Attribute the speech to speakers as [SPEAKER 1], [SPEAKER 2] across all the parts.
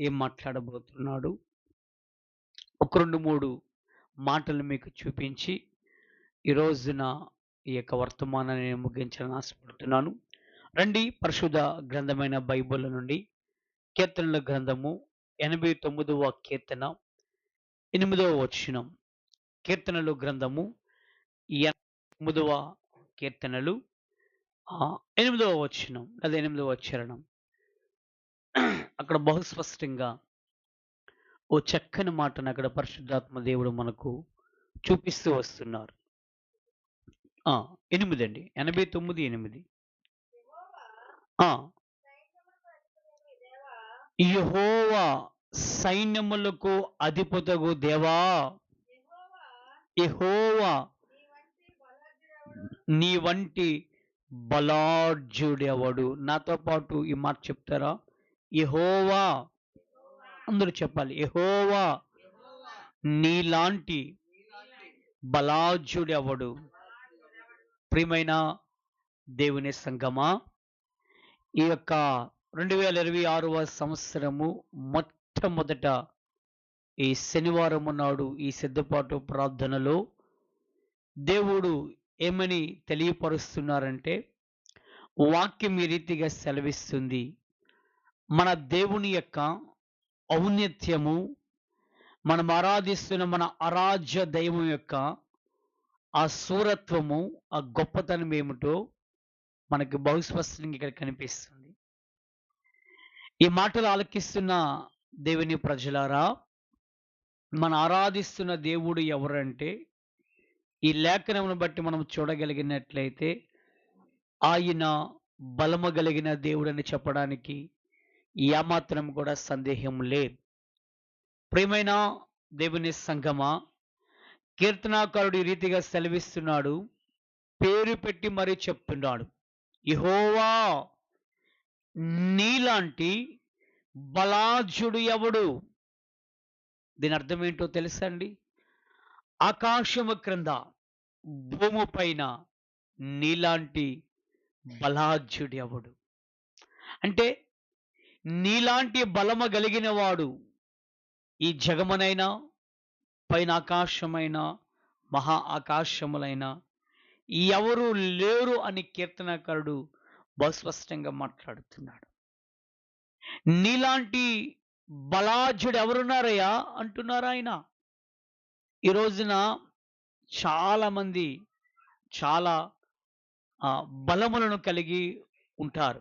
[SPEAKER 1] ఏం మాట్లాడబోతున్నాడు, ఒక 2, 3 మాటలు మీకు చూపించి, ఈ రోజున ఈ యొక్క వర్తమానాన్ని నేను ముగించాలని ఆశపడుతున్నాను. రండి, పరిశుద్ధ గ్రంథమైన బైబిల్ నుండి కీర్తనల గ్రంథము 89వ కీర్తన 8వ వచనం. కీర్తనలు గ్రంథము 89వ కీర్తనలు 8వ వచనం లేదా 8వ చరణం. అక్కడ బహు స్పష్టంగా ఓ చక్కని మాటను అక్కడ పరిశుద్ధాత్మ దేవుడు మనకు చూపిస్తూ వస్తున్నారు. 8 అండి, 89, 8. యెహోవా సైన్యములకు అధిపతగు దేవా, యెహోవా నీ వంటి బలాఢ్యుడెవడు? నాతో పాటు ఈ మాట చెప్తారా? యెహోవా. అందరూ చెప్పాలి, యెహోవా నీలాంటి బలాఢ్యుడెవడు? ప్రియమైన దేవుని సంగమా, ఈ యొక్క 2026వ సంవత్సరము మొట్టమొదట ఈ శనివారం నాడు ఈ సిద్ధపాటు ప్రార్థనలో దేవుడు ఏమని తెలియపరుస్తున్నారంటే, వాక్యం ఈ రీతిగా సెలవిస్తుంది. మన దేవుని యొక్క ఔన్నత్యము, మనం ఆరాధిస్తున్న మన ఆరాధ్య దైవం యొక్క ఆ శూరత్వము, ఆ గొప్పతనం ఏమిటో మనకి బహుస్పష్టంగా ఇక్కడ కనిపిస్తుంది. ఈ మాటలు ఆలకిస్తున్న దేవుని ప్రజలారా, మన ఆరాధిస్తున్న దేవుడు ఎవరంటే, ఈ లేఖనమును బట్టి మనం చూడగలిగినట్లయితే ఆయన బలము కలిగిన దేవుడని చెప్పడానికి ఏమాత్రం కూడా సందేహం లేదు. ప్రియమైన దేవుని సంగమా, కీర్తనాకారుడు ఈ రీతిగా సెలవిస్తున్నాడు, పేరు పెట్టి మరీ చెప్తున్నాడు, యెహోవా నీలాంటి బలాఢ్యుడు ఎవడు? దీని అర్థం ఏంటో తెలుసా అండి? ఆకాశము క్రింద భూమి పైన నీలాంటి బలాఢ్యుడు ఎవడు? అంటే నీలాంటి బలము కలిగిన వాడు ఈ జగమునైనా, పైన ఆకాశమైన, మహా ఆకాశములైన ఎవరు లేరు అని కీర్తనకారుడు బహుస్పష్టంగా మాట్లాడుతున్నాడు. నీలాంటి బలాఢ్యుడు ఎవరున్నారయ్యా అంటున్నారు ఆయన. ఈ రోజున చాలామంది చాలా బలములను కలిగి ఉంటారు.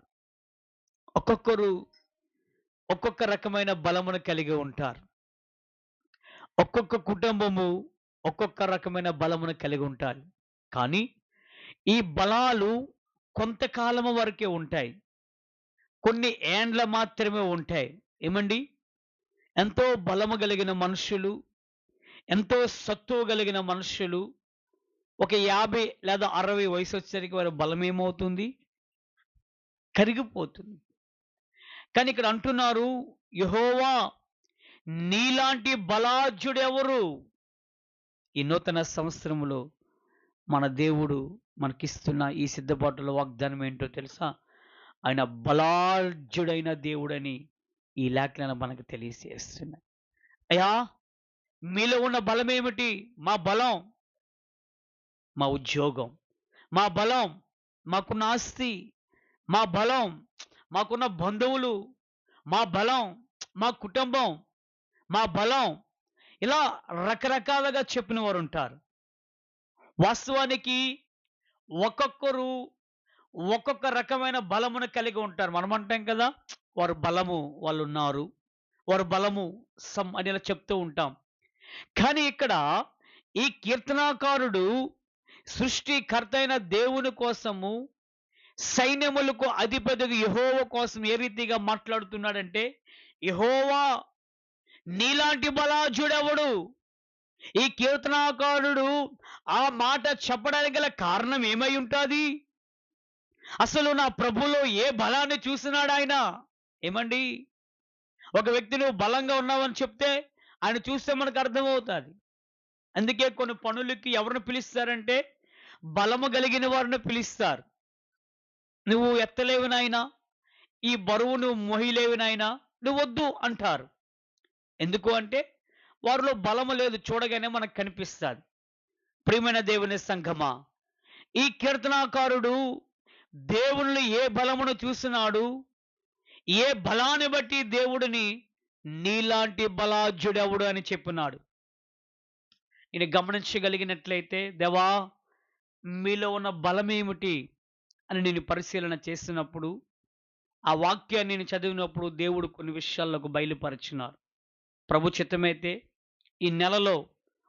[SPEAKER 1] ఒక్కొక్కరు ఒక్కొక్క రకమైన బలమును కలిగి ఉంటారు. ఒక్కొక్క కుటుంబము ఒక్కొక్క రకమైన బలమును కలిగి ఉంటారు. కానీ ఈ బలాలు కొంతకాలము వరకే ఉంటాయి, కొన్ని ఏండ్ల మాత్రమే ఉంటాయి. ఏమండి? ఎంతో బలము కలిగిన మనుషులు, ఎంతో సత్తువ కలిగిన మనుషులు ఒక 50 లేదా 60 వయసు వచ్చేసరికి వారి బలం ఏమవుతుంది? కరిగిపోతుంది. కానీ ఇక్కడ అంటున్నారు, యెహోవా నీలాంటి బలాఢ్యుడెవరు? ఈ నూతన సంవత్సరములో మన దేవుడు మనకిస్తున్న ఈ సిద్ధపాటుల వాగ్దానం ఏంటో తెలుసా? ఆయన బలాఢ్యుడైన దేవుడని ఈ లేఖనాలు మనకు తెలియజేస్తున్నాయి. అయ్యా, మీలో ఉన్న బలం ఏమిటి? మా బలం మా ఉద్యోగం, మా బలం మాకున్న ఆస్తి, మా బలం మాకున్న బంధువులు, మా బలం మా కుటుంబం, మా బలం, ఇలా రకరకాలుగా చెప్పిన వారు ఉంటారు. వాస్తవానికి ఒక్కొక్కరు ఒక్కొక్క రకమైన బలమును కలిగి ఉంటారు. మనం అంటాం కదా, వారు బలము వాళ్ళు ఉన్నారు, వారు బలము అని ఇలా చెప్తూ ఉంటాం. కానీ ఇక్కడ ఈ కీర్తనాకారుడు సృష్టికర్త అయిన దేవుని కోసము, సైన్యములకు అధిపతిగా యెహోవా కోసం ఏ రీతిగా మాట్లాడుతున్నాడంటే, యెహోవా నీలాంటి బలాఢ్యుడెవడు? ఈ కీర్తనాకారుడు ఆ మాట చెప్పడానికి గల కారణం ఏమై ఉంటుంది? అసలు నా ప్రభులో ఏ బలాన్ని చూసినాడు ఆయన? ఏమండి? ఒక వ్యక్తి నువ్వు బలంగా ఉన్నావని చెప్తే ఆయన చూస్తే మనకు అర్థమవుతుంది. అందుకే కొన్ని పనులకి ఎవరిని పిలుస్తారంటే, బలము కలిగిన వారిని పిలుస్తారు. నువ్వు ఎత్తలేవు నాయనా, ఈ బరువు నువ్వు మోయలేవు నాయనా, నువ్వు వద్దు అంటారు. ఎందుకు అంటే వారిలో బలము లేదు, చూడగానే మనకు కనిపిస్తుంది. ప్రియమైన దేవుని సంఘమా, ఈ కీర్తనాకారుడు దేవునిలో ఏ బలమును చూసినాడు, ఏ బలాన్ని బట్టి దేవుడిని నీలాంటి బలాఢ్యుడెవడు అని చెప్పినాడు. నేను గమనించగలిగినట్లయితే, దేవా మీలో ఉన్న బలమేమిటి అని నేను పరిశీలన చేసినప్పుడు, ఆ వాక్యాన్ని నేను చదివినప్పుడు దేవుడు కొన్ని విషయాలకు బయలుపరిచినారు. ప్రభు చిత్తమైతే ఈ నెలలో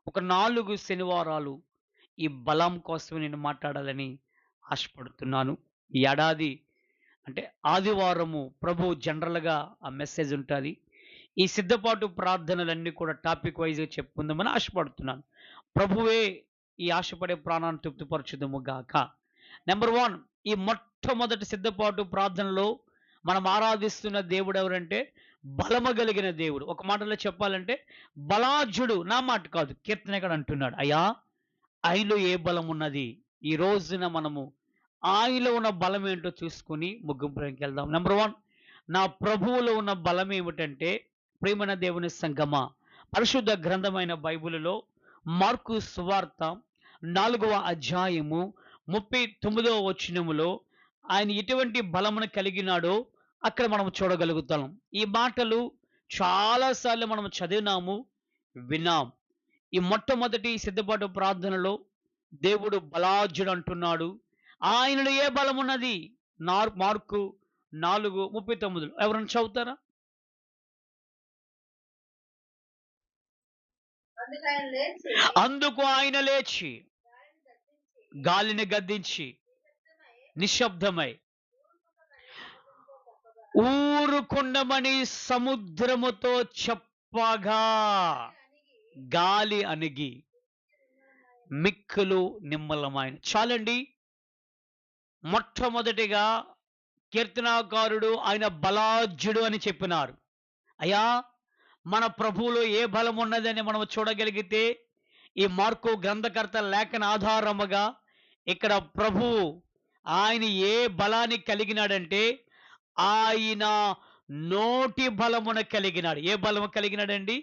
[SPEAKER 1] ఒక 4 శనివారాలు ఈ బలం కోసమే నేను మాట్లాడాలని ఆశపడుతున్నాను. ఈ ఏడాది అంటే ఆదివారము ప్రభు జనరల్‌గా ఆ మెసేజ్ ఉంటది. ఈ సిద్ధపాటు ప్రార్థనలన్నీ కూడా టాపిక్ వైస్‌గా చెప్పుకుందామని ఆశపడుతున్నాను. ప్రభువే ఈ ఆశపడే ప్రాణాన్ని తృప్తిపరచుదుము గాక. నంబర్ 1, ఈ మొట్టమొదటి సిద్ధపాటు ప్రార్థనలో మనం ఆరాధిస్తున్న దేవుడు ఎవరంటే బలము కలిగిన దేవుడు. ఒక మాటలో చెప్పాలంటే బలాఢ్యుడు. నా మాట కాదు, కీర్తనకారుడు అంటున్నాడు, అయ్యా ఆయనలో ఏ బలం ఉన్నది. ఈ రోజున మనము ఆయనలో ఉన్న బలం ఏంటో చూసుకొని ముగింపులోకి వెళ్దాం. నంబర్ 1, నా ప్రభువులో ఉన్న బలం ఏమిటంటే, ప్రియమైన దేవుని సంగమా, పరిశుద్ధ గ్రంథమైన బైబిలులో మార్కు సువార్త 4వ అధ్యాయము 39వ వచనములో ఆయన ఎటువంటి బలమును కలిగినాడో అక్కడ మనం చూడగలుగుతాం. ఈ మాటలు చాలా సార్లు మనం చదివినాము, విన్నాం. ఈ మొట్టమొదటి సిద్ధపాటు ప్రార్థనలో దేవుడు బలాఢ్యుడు అంటున్నాడు. ఆయనలో ఏ బలం ఉన్నది? మార్కు 4:39 ఎవరైనా చదువుతారా? అందుకు ఆయన లేచి గాలిని గద్దించి నిశ్శబ్దమై ఊరుకుండమని సముద్రముతో చెప్పగా గాలి అణిగి మిక్కులు నిమ్మలమైన. చాలండి. మొట్టమొదటిగా కీర్తనాకారుడు ఆయన బలాఢ్యుడు అని చెప్పినారు. అయ్యా మన ప్రభువులో ఏ బలం ఉన్నదని మనం చూడగలిగితే, ఈ మార్కు గ్రంథకర్త లేఖన ఆధారముగా ఇక్కడ ప్రభువు ఆయన ఏ బలాన్ని కలిగినాడంటే, ఆయన నోటి బలమున కలిగినాడు. ఏ బలము కలిగినాడండి?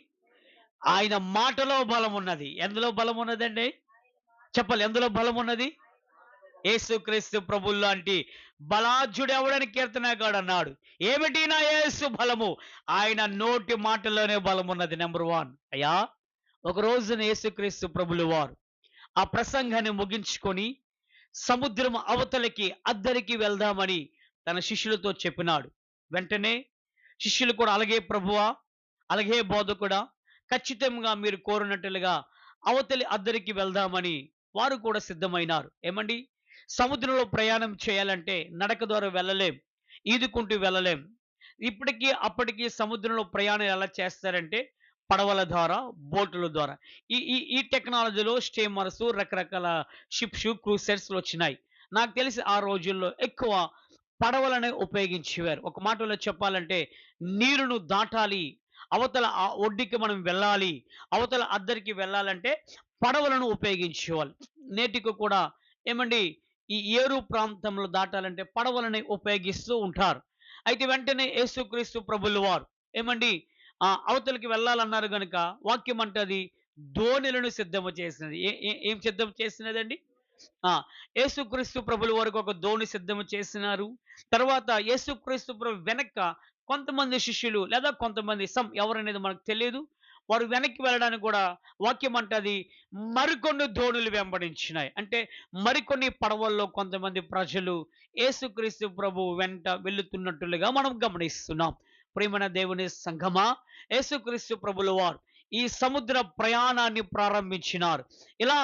[SPEAKER 1] ఆయన మాటలో బలం ఉన్నది. ఎందులో బలం ఉన్నదండి? చెప్పాలి, ఎందులో బలం ఉన్నది? యేసుక్రీస్తు ప్రభువు లాంటి బలాఢ్యుడు ఎవడని కీర్తనకారుడు అన్నాడు. ఏమిటి నా యేసు బలము? ఆయన నోటి మాటలోనే బలం ఉన్నది. నెంబర్ 1. అయ్యా ఒక రోజున యేసుక్రీస్తు ప్రభులు వారు ఆ ప్రసంగాన్ని ముగించుకొని సముద్రం అవతలికి అద్దరికి వెళ్దామని తన శిష్యులతో చెప్పినాడు. వెంటనే శిష్యులు కూడా, అలాగే ప్రభువా, అలాగే బోధకుడా, ఖచ్చితంగా మీరు కోరినట్లుగా అవతలి అద్దరికి వెళ్దామని వారు కూడా సిద్ధమైనారు. ఏమండి, సముద్రంలో ప్రయాణం చేయాలంటే నడక ద్వారా వెళ్ళలేం, ఈదుకుంటూ వెళ్ళలేం. ఇప్పటికీ అప్పటికి సముద్రంలో ప్రయాణం ఎలా చేస్తారంటే పడవల ద్వారా, బోటుల ద్వారా. ఈ ఈ ఈ టెక్నాలజీలో స్టీమర్స్, రకరకాల షిప్స్, క్రూసర్స్లు వచ్చినాయి. నాకు తెలిసి ఆ రోజుల్లో ఎక్కువ పడవలనే ఉపయోగించేవారు. ఒక మాటలో చెప్పాలంటే నీరును దాటాలి, అవతల ఆ ఒడ్డుకి మనం వెళ్ళాలి, అవతల అద్దరికి వెళ్ళాలంటే పడవలను ఉపయోగించేవాళ్ళు. నేటికి కూడా ఏమండి, ఈ ఏరు ప్రాంతంలో దాటాలంటే పడవలని ఉపయోగిస్తూ ఉంటారు. అయితే వెంటనే యేసుక్రీస్తు ప్రభులు వారు ఏమండి అవతలికి వెళ్ళాలన్నారు గనుక వాక్యం అంటది దోణిలను సిద్ధము చేసినది. ఏం సిద్ధం చేసినదండి? ఆ యేసుక్రీస్తు ప్రభుల వరకు ఒక దోణి సిద్ధము చేసినారు. తర్వాత యేసుక్రీస్తు ప్రభు వెనక కొంతమంది శిష్యులు లేదా కొంతమంది ఎవరనేది మనకు తెలియదు, వారు వెనక్కి వెళ్ళడానికి కూడా వాక్యం అంటది మరికొన్ని దోణులు వెంబడించినాయి. అంటే మరికొన్ని పడవల్లో కొంతమంది ప్రజలు యేసుక్రీస్తు ప్రభు వెంట వెళ్తున్నట్లుగా మనం గమనిస్తున్నాం. ప్రియమైన దేవుని సంఘమా, యేసుక్రీస్తు ప్రభుల వారు ఈ సముద్ర ప్రయాణాన్ని ప్రారంభించినారు. ఇలా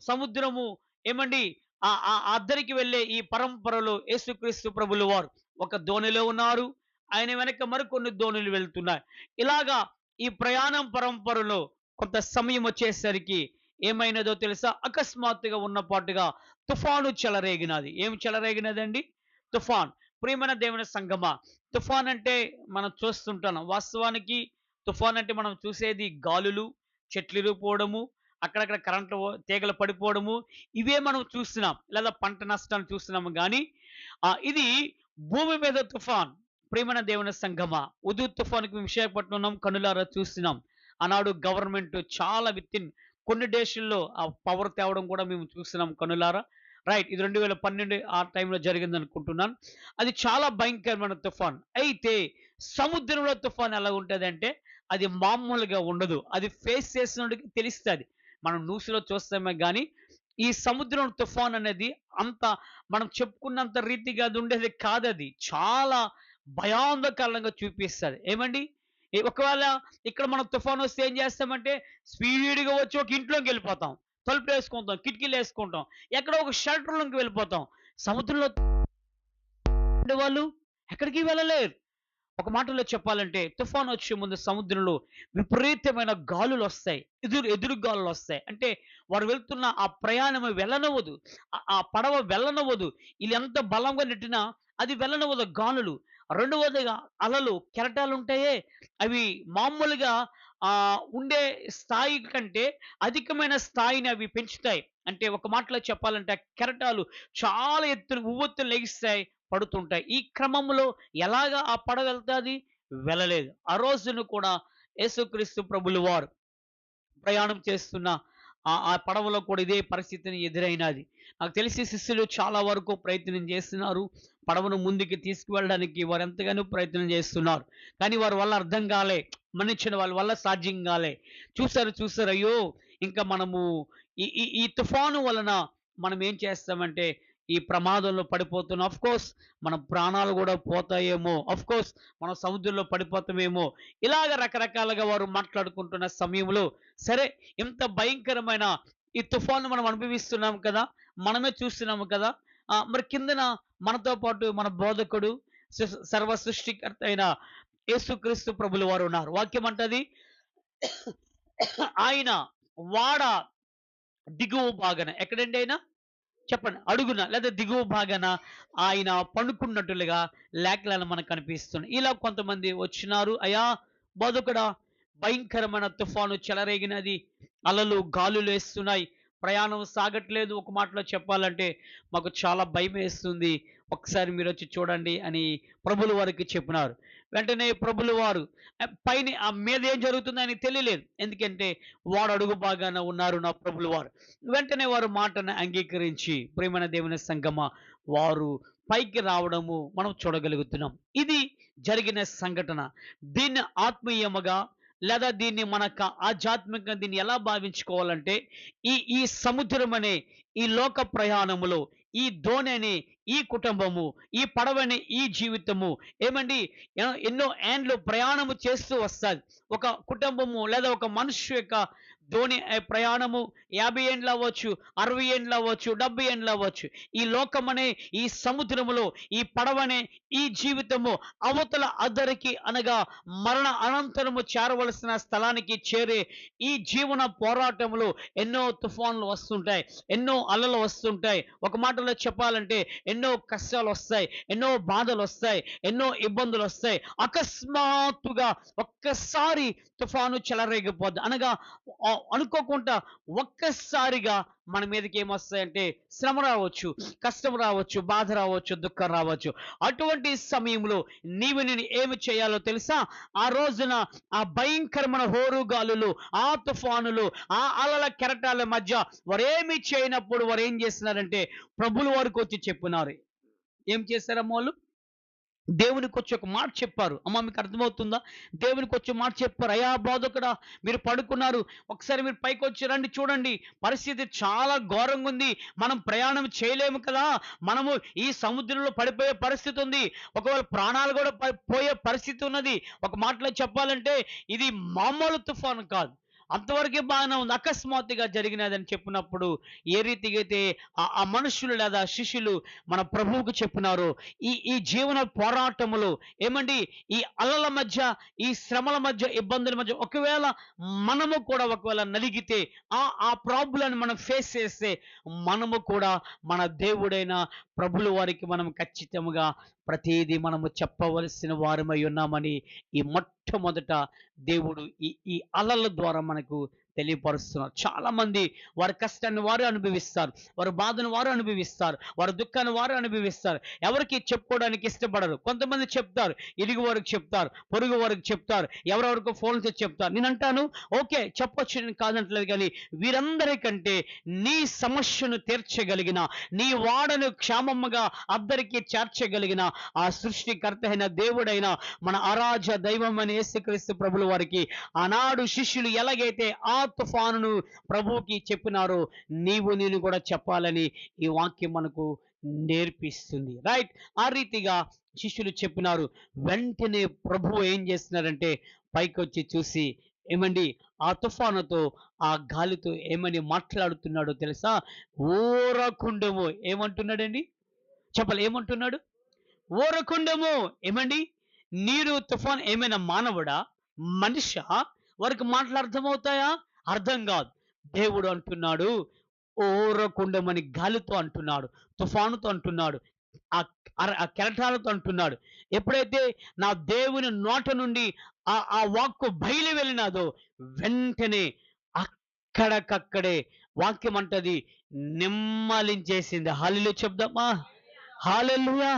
[SPEAKER 1] సముద్రము ఏమండి ఆ అద్దరికి వెళ్ళే ఈ పరంపరలో యేసుక్రీస్తు ప్రభుల వారు ఒక దోణిలో ఉన్నారు, ఆయన వెనక మరికొన్ని దోణులు వెళ్తున్నాయి. ఇలాగా ఈ ప్రయాణం పరంపరలో కొంత సమయం వచ్చేసరికి ఏమైనదో తెలుసా? అకస్మాత్తుగా ఉన్నపాటుగా తుఫాను చెలరేగినది. ఏమి చెలరేగినదండి? తుఫాన్. ప్రియమైన దేవుని సంగమా, తుఫాన్ అంటే మనం చూస్తుంటాం. వాస్తవానికి తుఫాన్ అంటే మనం చూసేది గాలులు, చెట్లు ఇరిగిపోవడము, అక్కడక్కడ కరెంట్లు తీగలు పడిపోవడము, ఇవే మనం చూస్తున్నాం, లేదా పంట నష్టాన్ని చూస్తున్నాము. కానీ ఇది భూమి మీద తుఫాన్. ప్రియమైన దేవుని సంఘమా, ఉదు తుఫానుకి విశాఖపట్నం ఉన్నాం, కనులారా చూస్తున్నాం. ఆనాడు గవర్నమెంట్ చాలా వితిన్ కొన్ని డేస్‌ల్లో ఆ పవర్ తేవడం కూడా మేము చూస్తున్నాం కనులారా. రైట్. ఇది 2012 ఆ టైంలో జరిగిందనుకుంటున్నాను. అది చాలా భయంకరమైన తుఫాన్. అయితే సముద్రంలో తుఫాన్ ఎలా ఉంటదంటే అది మామూలుగా ఉండదు. అది ఫేస్ చేసినోడికి తెలుస్తది. మనం న్యూస్‌లో చూస్తామే గానీ, ఈ సముద్రం తుఫాన్ అనేది అంత మనం చెప్పుకున్నంత రీతిగా అది ఉండేది కాదది. చాలా భయాందకరంగా చూపిస్తది. ఏమండి? ఒకవేళ ఇక్కడ మనం తుఫానొస్తే ఏం చేస్తామంటే, స్పీడ్‌గా వచ్చి ఒక ఇంట్లోకెళ్ళిపోతాం. తలుపులేసుకుంటాం, కిటికీలేసుకుంటాం. ఎక్కడో ఒక షెల్టర్ రూమ్‌కి వెళ్ళిపోతాం. సముద్రంలో ఉండేవాళ్ళు ఎక్కడికి వెళ్ళలేరు. ఒక మాటలో చెప్పాలంటే తుఫాను వచ్చే ముందు సముద్రంలో విపరీతమైన గాలులొస్తాయి. ఎదురు గాలులొస్తాయి. అంటే వారు వెళ్తున్న ఆ ప్రయాణం వెళ్ళనివ్వదు. ఆ పడవ వెళ్ళనివ్వదు. ఈళ్ళెంత బలంగా నెట్టినా అది వెళ్ళనివ్వదు గాలులు. రెండవదిగా అలలు, కెరటాలుంటాయే అవి మామూలుగా ఉండే స్థాయి కంటే అధికమైన స్థాయిని అవి పెంచుతాయి. అంటే ఒక మాటలో చెప్పాలంటే ఆ కెరటాలు చాలా ఎత్తున ఉవ్వెత్తున లెగిస్తాయి, పడుతుంటాయి. ఈ క్రమంలో ఎలాగా ఆ పడవ వెళ్తాది? వెళ్ళలేదు. ఆ రోజున కూడా యేసుక్రీస్తు ప్రభులు వారు ప్రయాణం చేస్తున్న ఆ పడవలో కూడా ఇదే పరిస్థితిని ఎదురైనది. నాకు తెలిసి శిష్యులు చాలా వరకు ప్రయత్నం చేస్తున్నారు. పడవను ముందుకు తీసుకువెళ్ళడానికి వారెంతగానో ప్రయత్నం చేస్తున్నారు. కానీ వారి వల్ల అర్థం కాలే. మన్నించిన వాళ్ళ వల్ల సాధ్యం కాలే. చూసారు అయ్యో! ఇంకా మనము ఈ ఈ ఈ తుఫాను వలన మనం ఏం చేస్తామంటే ఈ ప్రమాదంలో పడిపోతున్నాం. ఆఫ్‌కోర్స్ మన ప్రాణాలు గూడా పోతాయేమో! ఆఫ్‌కోర్స్ మనం సముద్రంలో పడిపోతామేమో! ఇలాగ రకరకాలుగా వారు మాట్లాడుకుంటున్న సమయంలో సరే, ఇంత భయంకరమైన ఈ తుఫాన్‌ను మనం అనుభవిస్తున్నాం కదా! మనమే చూస్తున్నాము కదా! మరి కిందన మనతో పాటు మన బోధకుడు, సర్వ సృష్టికర్త అయిన యేసుక్రీస్తు ప్రభులు వారు ఉన్నారు. వాక్యం అంటది ఆయన వాడ దిగువ భాగాన ఎక్కడండి ఆయన? చెప్పండి. అడుగున లేదా దిగువ భాగాన ఆయన పడుకున్నట్టులుగా లేఖనాలు మనకు కనిపిస్తున్నాయి. ఇలా కొంతమంది వచ్చినారు. అయ్యా! బోధకుడా, భయంకరమైన తుఫాను చెలరేగినది. అలలు, గాలులేస్తున్నాయి. ప్రయాణం సాగట్లేదు. ఒక మాటలో చెప్పాలంటే మాకు చాలా భయమేస్తుంది. ఒకసారి మీరొచ్చి చూడండి అని ప్రభులు వారికి చెప్పినారు. వెంటనే ప్రభులు వారు పైన మీద ఏం జరుగుతుందో ఆయనకి తెలియలేదు. ఎందుకంటే వాడు అడుగు భాగాన ఉన్నారు నా ప్రభులు వారు. వెంటనే వారు మాటను అంగీకరించి ప్రియమైన దేవుని సంగమా వారు పైకి రావడము మనం చూడగలుగుతున్నాం. ఇది జరిగిన సంఘటన. దీన్ని ఆత్మీయముగా లేదా దీన్ని మనక ఆధ్యాత్మికంగా దీన్ని ఎలా భావించుకోవాలంటే ఈ సముద్రం అనే ఈ లోక ప్రయాణములో ఈ దోణి అనే ఈ కుటుంబము, ఈ పడవని ఈ జీవితము ఏమండి ఎన్నో ఏండ్లు ప్రయాణము చేస్తూ వస్తాది. ఒక కుటుంబము లేదా ఒక మనిషి యొక్క ధోని ప్రయాణము 50 ఏండ్లు అవ్వచ్చు, 60 ఏండ్లు అవ్వచ్చు, 70 ఏండ్లు అవ్వచ్చు. ఈ లోకమనే ఈ సముద్రములో ఈ పడవనే ఈ జీవితము అవతల అద్దరికి అనగా మరణ అనంతరము చేరవలసిన స్థలానికి చేరే ఈ జీవన పోరాటంలో ఎన్నో తుఫాన్లు వస్తుంటాయి. ఎన్నో అలలు వస్తుంటాయి. ఒక మాటలో చెప్పాలంటే ఎన్నో కష్టాలు వస్తాయి. ఎన్నో బాధలు వస్తాయి. ఎన్నో ఇబ్బందులు వస్తాయి. అకస్మాత్తుగా ఒక్కసారి తుఫాను చెలరేగిపోద్ది. అనగా అనుకోకుండా ఒక్కసారిగా మన మీదకి ఏమొస్తాయంటే శ్రమ రావచ్చు, కష్టం రావచ్చు, బాధ రావచ్చు, దుఃఖం రావచ్చు. అటువంటి సమయంలో నేను ఏమి చేయాలో తెలుసా? ఆ రోజున ఆ భయంకరమైన హోరుగాలులు, ఆ తుఫానులు, ఆ అలల కెరటాల మధ్య వారేమి చేయనప్పుడు వారు ఏం చేస్తున్నారంటే ప్రభుల వారికి వచ్చి చెప్పినారు. ఏం చేశారమ్మ వాళ్ళు? దేవునికొచ్చి ఒక మాట చెప్పారు. అమ్మ మీకు అర్థమవుతుందా? దేవునికొచ్చి మాట చెప్పారు. అయ్యా బోధకుడా, మీరు పడుకున్నారు. ఒకసారి మీరు పైకొచ్చి రండి చూడండి. పరిస్థితి చాలా ఘోరంగుంది. మనం ప్రయాణం చేయలేము కదా! మనము ఈ సముద్రంలో పడిపోయే పరిస్థితి ఉంది. ఒకవేళ ప్రాణాలు కూడా పోయే పరిస్థితి ఉన్నది. ఒక మాటలో చెప్పాలంటే ఇది మామూలు తుఫాను కాదు. అంతవరకే బాగానే ఉంది. అకస్మాత్తుగా జరిగినదని చెప్పినప్పుడు ఏ రీతిగా అయితే ఆ మనుషులు లేదా శిష్యులు మన ప్రభువుకు చెప్పినారో ఈ జీవన పోరాటములో ఏమండి ఈ అలల మధ్య, ఈ శ్రమల మధ్య, ఇబ్బందుల మధ్య ఒకవేళ మనము కూడా ఒకవేళ నలిగితే ఆ ప్రాబ్లమ్‌ని మనం ఫేస్ చేస్తే మనము కూడా మన దేవుడైన ప్రభుల వారికి మనం ఖచ్చితంగా ప్రతీదీ మనము చెప్పవలసిన వారమై ఉన్నామని ఈ మొట్టమొదట దేవుడు ఈ అలల ద్వారా మనకు తెలియపరుస్తున్నారు. చాలా మంది వారి కష్టాన్ని వారు అనుభవిస్తారు, వారి బాధను వారు అనుభవిస్తారు, వారి దుఃఖాన్ని వారు అనుభవిస్తారు. ఎవరికి చెప్పుకోవడానికి ఇష్టపడరు. కొంతమంది చెప్తారు, ఇరుగు వారికి చెప్తారు, పొరుగు వారికి చెప్తారు, ఎవరెవరికో ఫోన్ చేసి చెప్తారు. నేను అంటాను, ఓకే చెప్పొచ్చు, నేను కాదంటలేదు. కానీ వీరందరికంటే నీ సమస్యను తీర్చగలిగిన, నీ వాడను క్షేమముగా అద్దరికి చేర్చగలిగిన ఆ సృష్టికర్త అయిన దేవుడైన మన ఆరాధ్య దైవమని యేసుక్రీస్తు ప్రభుల వారికి ఆనాడు శిష్యులు ఎలాగైతే ఆ తుఫానును ప్రభువుకి చెప్పినారో నీవు నేను కూడా చెప్పాలని ఈ వాక్యం మనకు నేర్పిస్తుంది. రైట్, ఆ రీతిగా శిష్యులు చెప్పినారు. వెంటనే ప్రభువు ఏం చేస్తున్నారంటే పైకి వచ్చి చూసి, ఏమండి ఆ తుఫానుతో ఆ గాలితో ఏమని మాట్లాడుతున్నాడో తెలుసా? ఊరకుండము. ఏమంటున్నాడండి? చెప్పాలి, ఏమంటున్నాడు? ఊరకుండము. ఏమండి, నీరు తుఫాన్ ఏమైనా మానవుడా, మనిషా? వారికి మాటలు అర్థమవుతాయా? అర్థం కాదు. దేవుడు అంటున్నాడు, ఊరకుండమని గాలితో అంటున్నాడు, తుఫానుతో అంటున్నాడు, ఆ ఆ కెరటాలతో అంటున్నాడు. ఎప్పుడైతే నా దేవుని నోట నుండి ఆ వాక్కు బయలు వెళ్ళినాదో వెంటనే అక్కడికక్కడే వాక్యం అంటది నిమ్మలించేసింది. హల్లెలూయా చెప్దామా? హల్లెలూయా.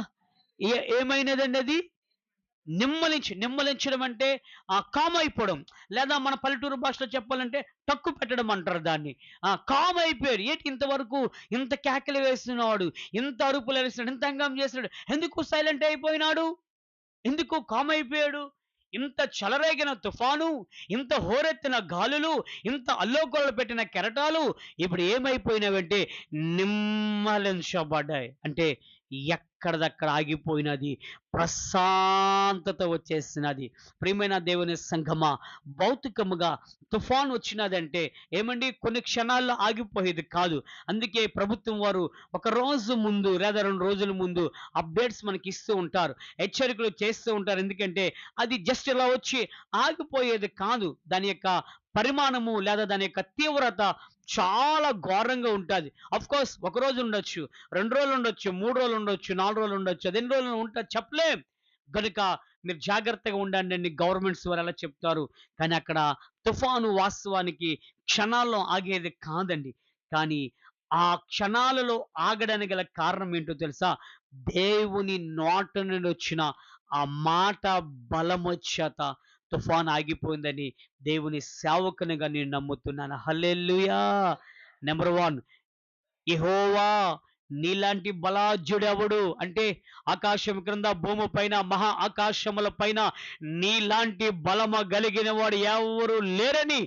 [SPEAKER 1] ఏమైనదండి అది? నిమ్మలించడం అంటే కామ్ అయిపోవడం, లేదా మన పల్లెటూరు భాషలో చెప్పాలంటే టక్కు పెట్టడం అంటారు దాన్ని. కామ్ అయిపోయాడు. ఏంటి ఇంతవరకు ఇంత కేకలు వేస్తున్నాడు, ఇంత అరుపులు వేస్తున్నాడు, ఇంత హంగామా చేస్తున్నాడు, ఎందుకు సైలెంట్ అయిపోయినాడు? ఎందుకు కామ్ అయిపోయాడు? ఇంత చెలరేగిన తుఫాను, ఇంత హోరెత్తిన గాలులు, ఇంత అల్లోకొరలు పెట్టిన కెరటాలు ఇప్పుడు ఏమైపోయినవంటే నిమ్మలించబడ్డాయి. అంటే ఎక్కడిదక్కడ ఆగిపోయినది, ప్రశాంతత వచ్చేసినది. ప్రియమైన దేవుని సంఘమా, భౌతికముగా తుఫాను వచ్చినదంటే ఏమండి, కొన్ని క్షణాల్లో ఆగిపోయేది కాదు. అందుకే ప్రభుత్వం వారు ఒక రోజు ముందు లేదా 2 రోజుల ముందు అప్డేట్స్ మనకి ఇస్తూ ఉంటారు, హెచ్చరికలు చేస్తూ ఉంటారు. ఎందుకంటే అది జస్ట్ ఇలా వచ్చి ఆగిపోయేది కాదు. దాని యొక్క పరిమాణము లేదా దాని యొక్క తీవ్రత చాలా ఘోరంగా ఉంటుంది. కోర్స్ ఒక రోజు ఉండొచ్చు, 2 రోజులు ఉండొచ్చు, 3 రోజులు ఉండొచ్చు, 4 రోజులు ఉండొచ్చు, అది ఎన్ని రోజులు ఉంటుంది చెప్పలేం. గనుక మీరు జాగ్రత్తగా ఉండండి అని గవర్నమెంట్స్ వారు ఎలా చెప్తారు. కానీ అక్కడ తుఫాను వాస్తవానికి క్షణాల్లో ఆగేది కాదండి. కానీ ఆ క్షణాలలో ఆగడానికి గల కారణం ఏంటో తెలుసా? దేవుని నోట నుండి వచ్చిన ఆ మాట బలము చేత తుఫాను ఆగిపోయిందని దేవుని సేవకునిగా నేను నమ్ముతున్నాను. హల్లెలూయా. నెంబర్ 1, యెహోవా నీలాంటి బలాఢ్యుడెవడు? అంటే ఆకాశం క్రింద, భూమి పైన, మహా ఆకాశముల పైన నీలాంటి బలము కలిగిన వాడు ఎవరు లేరని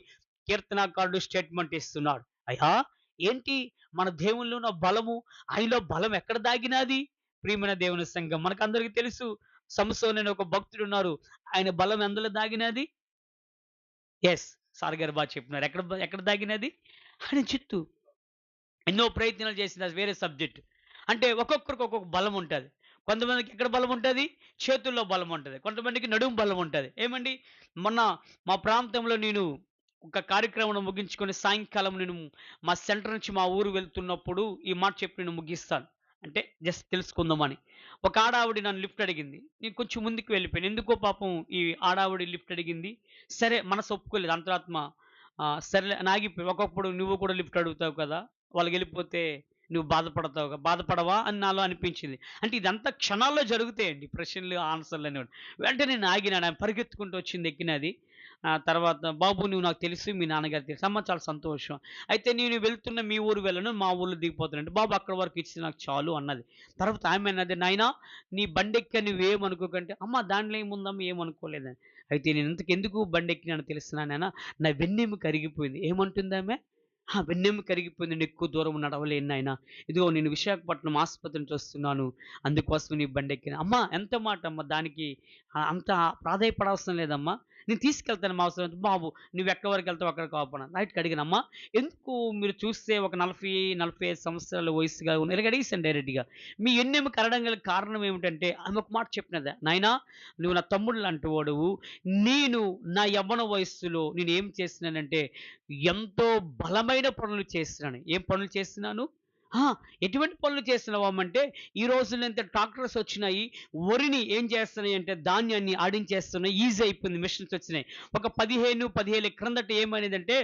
[SPEAKER 1] కీర్తనాకారుడు స్టేట్మెంట్ ఇస్తున్నాడు. అయ్యా, ఏంటి మన దేవునిలో ఉన్న బలము, ఆయనలో బలం ఎక్కడ దాగినది? ప్రియమైన దేవుని సంఘం, మనకందరికీ తెలుసు, సంసోను అనే ఒక భక్తుడు ఉన్నారు. ఆయన బలం ఎందులో దాగినది? ఎస్, సార్ గారు బాగా చెప్పినారు. ఎక్కడ దాగినది? ఆయన చుట్టూ. ఎన్నో ప్రయత్నాలు చేసిన వేరే సబ్జెక్ట్. అంటే ఒక్కొక్కరికి ఒక్కొక్క బలం ఉంటుంది. కొంతమందికి ఎక్కడ బలం ఉంటుంది? చేతుల్లో బలం ఉంటుంది. కొంతమందికి నడుము బలం ఉంటుంది. ఏమండి, మొన్న మా ప్రాంతంలో నేను ఒక కార్యక్రమం ముగించుకొని సాయంకాలం నేను మా సెంటర్ నుంచి మా ఊరు వెళ్తున్నప్పుడు ఈ మాట చెప్పి నేను ముగిస్తాను. అంటే జస్ట్ తెలుసుకుందామని. ఒక ఆడావిడ నన్ను లిఫ్ట్ అడిగింది. నేను కొంచెం ముందుకు వెళ్ళిపోయాను. ఎందుకో పాపం ఈ ఆడావిడ లిఫ్ట్ అడిగింది. సరే, మనసు ఒప్పుకోలేదు. అంతరాత్మ సరేలే అని ఆగిపోయి, ఒకప్పుడు నువ్వు కూడా లిఫ్ట్ అడుగుతావు కదా, వాళ్ళకెళ్ళిపోతే నువ్వు బాధపడవా అని నాలో అనిపించింది. అంటే ఇదంతా క్షణాల్లో జరుగుతాయండి, ప్రశ్నలు ఆన్సర్లు అనేవి. వెంటనే నేను ఆగినాను. ఆమె పరిగెత్తుకుంటూ వచ్చింది, ఎక్కినది. తర్వాత, బాబు నువ్వు నాకు తెలుసు, మీ నాన్నగారు తెలుసు. అమ్మ చాలా సంతోషం. అయితే నేను వెళ్తున్న మీ ఊరు వెళ్ళను, మా ఊర్లో దిగిపోతానంటే, బాబు అక్కడి వరకు ఇచ్చి నాకు చాలు అన్నది. తర్వాత ఆమె అన్నది, నాయనా నీ బండెక్కి నువ్వేమనుకోకంటే, అమ్మ దాంట్లో ఏముందమ్మ, ఏమనుకోలేదని. అయితే నేను ఇంతకెందుకు బండెక్కినానో తెలుసునా నాయనా, నా వెన్నెముక కరిగిపోయింది. ఏమంటుంది ఆమె? వెన్నెముక కరిగిపోయింది, నేను ఎక్కువ దూరం నడవలేను నాయనా, ఇదిగో నేను విశాఖపట్నం ఆసుపత్రి నుంచి వస్తున్నాను, అందుకోసం నీ బండెక్కిన. అమ్మా ఎంత మాట అమ్మ, దానికి అంత ప్రాధాయపడవసరం లేదమ్మా, నేను తీసుకెళ్తాను మా అవసరం. బాబు నువ్వు ఎక్కడి వరకు వెళ్తావు అక్కడ కాపడా రైట్కి అడిగినమ్మా. ఎందుకు మీరు చూస్తే ఒక 40-45 సంవత్సరాల వయసుగా ఉన్నారు, ఇలాగ అడిగేసాను డైరెక్ట్గా. మీ ఎన్నెముక కరడం గల కారణం ఏమిటంటే ఆమె ఒక మాట చెప్పినదా, నాయనా నువ్వు నా తమ్ముడు లాంటి వాడువు, నేను నా యవ్వన వయస్సులో నేను ఏం చేస్తున్నానంటే ఎంతో బలమైన పనులు చేస్తున్నాను. ఏం పనులు చేస్తున్నాను? ఆ! ఎటువంటి పనులు చేస్తున్నావామంటే, ఈ రోజుల్లో ఇంత ట్రాక్టర్స్ వచ్చినాయి. వరిని ఏం చేస్తున్నాయంటే, ధాన్యాన్ని ఆడించేస్తున్నాయి. ఈజీ అయిపోయింది. మిషన్స్ వచ్చినాయి. ఒక 15 క్రిందట ఏమైనదంటే,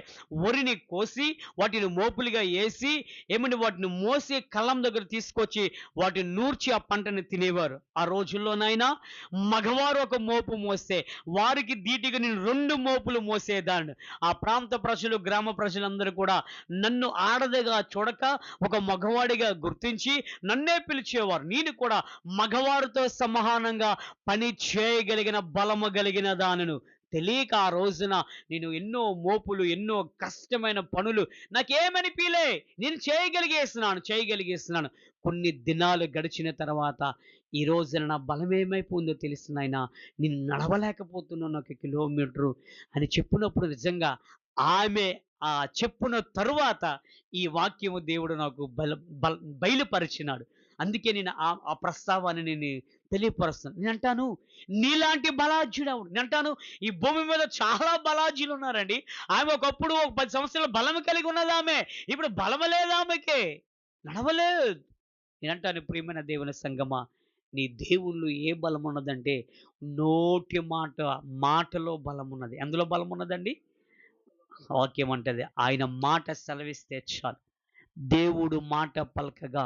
[SPEAKER 1] వరిని కోసి, వాటిని మోపులుగా ఏసి, ఏమండి వాటిని మోసి కళ్ళం దగ్గర తీసుకొచ్చి, వాటిని నూర్చి ఆ పంటని తినేవారు. ఆ రోజుల్లో నాయనా మగవారు ఒక మోపు మోస్తే, వారికి ధీటుగా నేను 2 మోపులు మోసేదాన్ని. ఆ ప్రాంత ప్రజలు, గ్రామ ప్రజలందరూ కూడా నన్ను ఆడదిగా చూడక, ఒక మగవాడిగా గుర్తించి నన్నే పిలిచేవారు. నేను కూడా మగవారితో సమానంగా పని చేయగలిగిన బలము కలిగిన దానను. తెలియక ఆ రోజున నేను ఎన్నో మోపులు, ఎన్నో కష్టమైన పనులు నాకేమనిపియలే. నేను చేయగలిగేస్తున్నాను. కొన్ని దినాలు గడిచిన తర్వాత ఈ రోజున నా బలం ఏమైపోయిందో తెలుసు నాయనా. నేను నడవలేకపోతున్నాను 1 కిలోమీటరు అని చెప్పినప్పుడు నిజంగా ఆమె ఆ చెప్పిన తరువాత ఈ వాక్యము దేవుడు నాకు బయలుపరిచినాడు. అందుకే నేను ఆ ప్రస్తావాన్ని నేను తెలియపరుస్తున్నాను. నేనంటాను నీలాంటి బలాఢ్యుడెవడు? నేనంటాను ఈ భూమి మీద చాలా బలాఢ్యులున్నారండి. ఆమె ఒకప్పుడు ఒక 10 సంవత్సరాల బలము కలిగి ఉన్నదామె. ఇప్పుడు బలము లేదామెకి. నడవలేదు. నేనంటాను ప్రియమైన దేవుని సంగమా, నీ దేవుళ్ళు ఏ బలమున్నదంటే నోటి మాట, మాటలో బలమున్నది. ఎందులో బలమున్నదండి? వాక్యం అంటది ఆయన మాట సెలవిస్తే చాలు. దేవుడు మాట పలకగా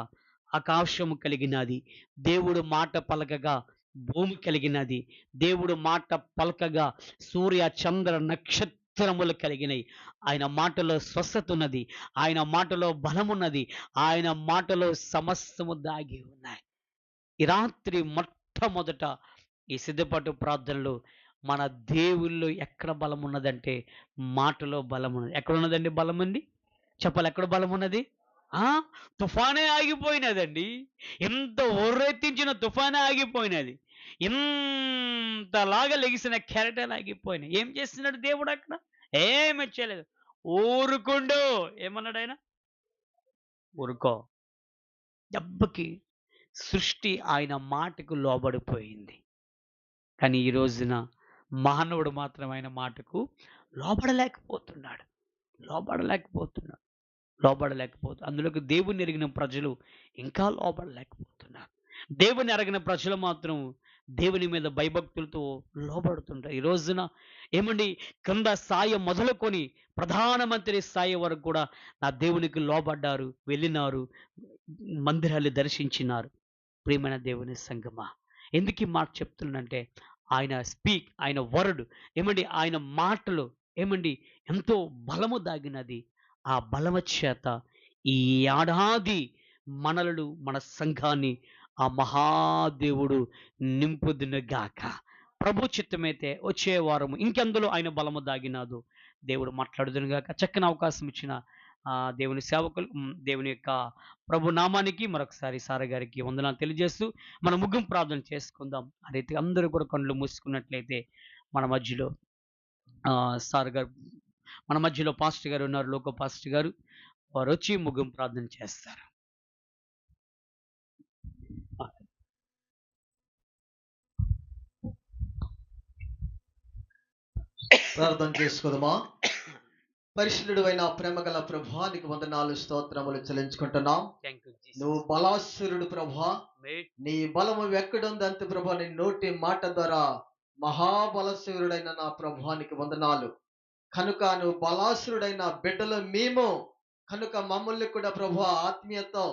[SPEAKER 1] ఆకాశము కలిగినది. దేవుడు మాట పలకగా భూమి కలిగినది. దేవుడు మాట పలకగా సూర్య, చంద్ర, నక్షత్రములు కలిగినయి. ఆయన మాటలో స్వస్థత ఉన్నది. ఆయన మాటలో బలమున్నది. ఆయన మాటలో సమస్తము దాగి ఉన్నాయి. ఈ రాత్రి మొట్టమొదట ఈ సిద్ధపాటు ప్రార్థనలో మన దేవుల్లో ఎక్కడ బలమున్నదంటే మాటలో బలమున్నది. ఎక్కడున్నదండి బలముంది? చెప్పాలి ఎక్కడ బలమున్నది? ఆ! తుఫానే ఆగిపోయినదండి. ఎంత హొర్రెత్తించిన తుఫానే ఆగిపోయినది. ఇంతలాగా లెగిసిన కెరటాలు ఆగిపోయినాయి. ఏం చేస్తున్నాడు దేవుడక్కడ? ఏమి చేయలేదు. ఊరుకుండు ఏమన్నాడాయన? ఊరుకో. దెబ్బకి సృష్టి ఆయన మాటకు లోబడిపోయింది. కానీ ఈ రోజున మానవుడు మాత్రం ఆయన మాటకు లోబడలేకపోతున్నాడు. లోబడలేకపోతున్నాడు. అందులోకి దేవుని ఎరిగిన ప్రజలు ఇంకా లోబడలేకపోతున్నారు. దేవుని ఎరగిన ప్రజలు మాత్రం దేవుని మీద భయభక్తులతో లోబడుతుంటారు. ఈ రోజున ఏమండి కింద స్థాయి మొదలుకొని ప్రధానమంత్రి స్థాయి వరకు కూడా నా దేవునికి లోబడ్డారు, వెళ్ళినారు, మందిరాలు దర్శించినారు. ప్రియమైన దేవుని సంగమా, ఎందుకు ఈ మాట చెప్తున్నానంటే ఆయన వర్డ్ ఏమండి ఆయన మాటలు ఏమండి ఎంతో బలము దాగినది. ఆ బలము చేత ఈ ఏడాది మనలను మన సంఘాన్ని ఆ మహాదేవుడు నింపుదునుగాక. ప్రభు చిత్తమైతే వచ్చే వారము ఇంకెందులో ఆయన బలము దాగినాదో దేవుడు మాట్లాడుదునుగాక. చక్కని అవకాశం ఇచ్చిన దేవుని సేవకులు దేవుని యొక్క ప్రభు నామానికి మరొకసారి సార్ గారికి వందనాలు తెలియజేస్తూ మనం ముగింపు ప్రార్థన చేసుకుందాం. ఆ రీతిగా అందరూ కూడా కళ్ళు మూసుకున్నట్లయితే మన మధ్యలో సార్ గారు మన మధ్యలో పాస్టర్ గారు ఉన్నారు, లోకో పాస్టర్ గారు. వారు వచ్చి ముగింపు ప్రార్థన చేస్తారు.
[SPEAKER 2] ప్రార్థన చేసుకుందామా. పరిశుద్ధుడు అయిన ప్రేమగల ప్రభువా, నీకు వందనాలు స్తోత్రములు చెల్లించుకుంటున్నాం. నువ్వు బలాసురుడు ప్రభువా. నీ బలము ఎక్కడుంది అంతే ప్రభువా. నీ నోటి మాట ద్వారా మహాబలశూరుడైన నా ప్రభువా నీకు వందనాలు. కనుక నువ్వు బలాసురుడైన బిడ్డలు మేము కనుక మమ్మల్ని కూడా ప్రభువా ఆత్మీయతో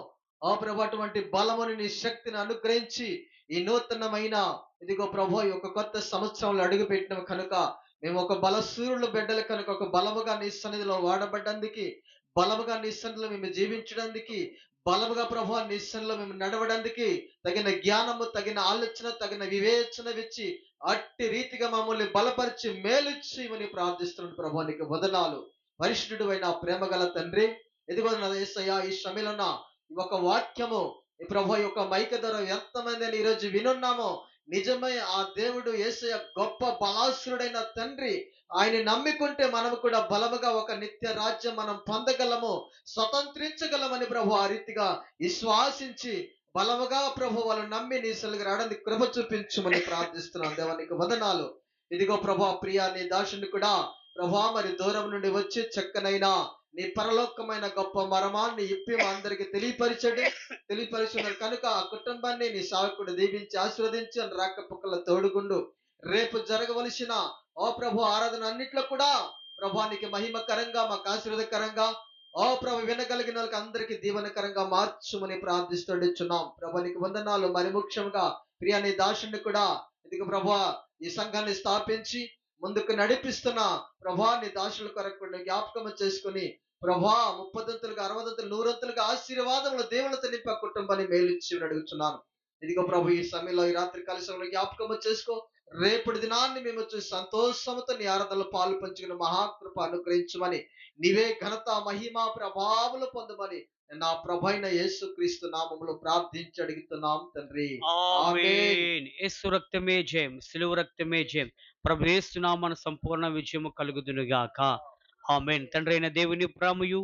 [SPEAKER 2] ప్రభు అటువంటి బలముని నీ శక్తిని అనుగ్రహించి ఈ నూతనమైన ఇదిగో ప్రభు ఈ యొక్క కొత్త సంవత్సరంలో అడుగుపెట్టిన కనుక మేము ఒక బలసూరుల బిడ్డలు కనుక ఒక బలముగా నీ సన్నిధిలో వాడబడ్డానికి, బలముగా నీ సన్నిధిలో మేము జీవించడానికి, బలముగా ప్రభు నీ సన్నిధిలో మేము నడవడానికి తగిన జ్ఞానము, తగిన ఆలోచన, తగిన వివేచన ఇచ్చి అట్టి రీతిగా మమ్మల్ని బలపరిచి మేలు చేయమని ప్రార్థిస్తున్నాను ప్రభు. నీకు వదనాలు. పరిశుద్ధుడు అయిన ప్రేమ గల తండ్రి, ఇదిగో నా యేసయ్యా ఈ సమయంలో ఒక వాక్యము ఈ ప్రభు యొక్క మైక ద్వారా ఎంతమంది అని ఈరోజు వినున్నామో నిజమే ఆ దేవుడు యేసయ్య గొప్ప బలాసురుడైన తండ్రి. ఆయన నమ్మికుంటే మనము కూడా బలముగా ఒక నిత్య రాజ్యం మనం పొందగలము, స్వతంత్రించగలమని ప్రభు ఆ రీతిగా విశ్వాసించి బలముగా ప్రభు వాళ్ళు నమ్మి నీ సన్నిధికి రావడానికి కృప చూపించమని ప్రార్థిస్తున్నాను. దేవానికి వందనాలు. ఇదిగో ప్రభు ప్రియా నీ దాసుని కూడా ప్రభా మరి దూరం నుండి వచ్చి చక్కనైనా నీ పరలోకమైన గొప్ప మరమాన్ని ఇప్పి మా అందరికి తెలియపరుచున్నారు కనుక ఆ కుటుంబాన్ని నీ సేవకుడు దీవించి ఆశీర్వదించి అని రాకపోకల తోడుగుండు. రేపు జరగవలసిన ఓ ప్రభు ఆరాధన అన్నిట్లో కూడా ప్రభానికి మహిమకరంగా మాకు ఆశీర్వదకరంగా ఓ ప్రభు వినగలిగిన వాళ్ళకి అందరికి దీవెనకరంగా మార్చుమని ప్రార్థిస్తుండుచున్నాం. ప్రభానికి వందనాలు. మరి ముఖ్యంగా ప్రియా నీ దాసుని కూడా ఇదిగో ప్రభా ఈ సంఘాన్ని స్థాపించి ముందుకు నడిపిస్తున్న ప్రభా నీ దాసుల కొరకు జ్ఞాపకం చేసుకుని ప్రభా 30 60 100 ఆశీర్వాదములు దేవులతో నింప కుటుంబాన్ని మేలిచ్చి అడుగుతున్నాను. ఇదిగో ప్రభు ఈ సమయంలో ఈ రాత్రి కాల సమయంలో జ్ఞాపకం చేసుకో. రేపటి దినాన్ని మేము చూసి సంతోషంతో నీ ఆరాధనలో పాలు పంచుకుని మహాకృప అనుగ్రహించమని నీవే ఘనత మహిమ ప్రభావములు పొందమని నా ప్రభైన యేసు క్రీస్తు నామములో ప్రార్థించి అడుగుతున్నాం తండ్రి.
[SPEAKER 1] ఆమేన్. యేసు రక్తమే జయం, సిలువ రక్తమే జయం. ప్రభు యేసు నామమున సంపూర్ణ విజయము కలుగుదునుగాక. ఆమేన్. తండ్రి అయిన దేవుని ప్రేమయు